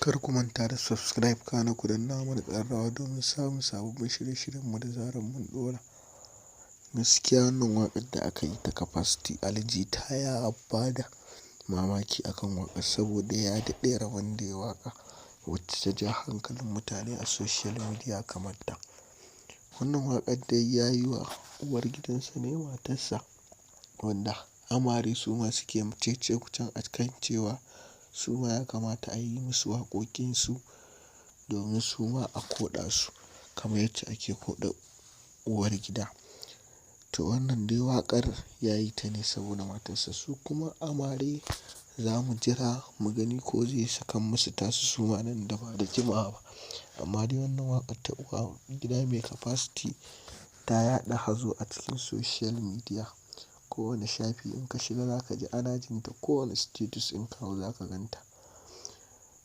Kar ku manta da subscribe kana ku danna mana ƙararrawa domin samun sababbin shirye-shiryenmu da zarar mun ɗora. Gaskiya wannan waƙar da aka yi ta Capacity Ali Jita ya bada mamaki akan waƙar saboda ya daɗe rabon da yayi waƙa wacce ta ja hankalin mutane a social media kamar ta. Wannan waƙar dai ya yi wa uwar gidansa ne matarsa wanda amare su ma suke cece-kucen a kan cewa su ma ya kamata a yi musu waƙoƙinsu domin su ma a koɗa su kamar yacce ake koɗa uwar gida. To wannan dai waƙar ya yi ta ne saboda matarsa su kuma amare za mu jira mu gani ko zai sakan musu tasu su ma nan da ba da jimawa ba. Amma dai wannan waƙar ta uwar gida mai Capacity ta yaɗa hazo a cikin social media. Ko wane shafi in ka shiga za ka ji ana jin ta, ko wane status in ka hau za ka gan ta.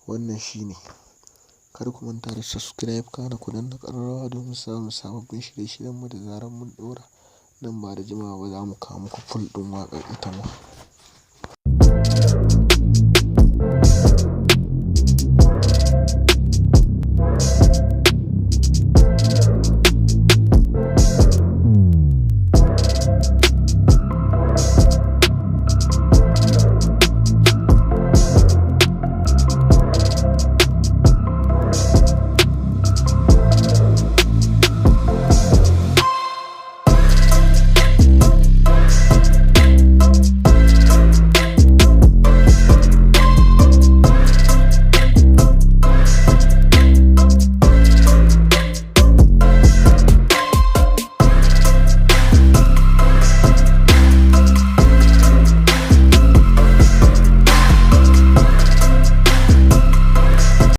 Wannan shi ne. Kar ku manta da subscribe kana ku danna ƙararrawa domin samun sababbin shirye-shiryenmu da zarar mun ɗora. Nan ba da jimawa ba za mu kawo muku full ɗin waƙar ita ma.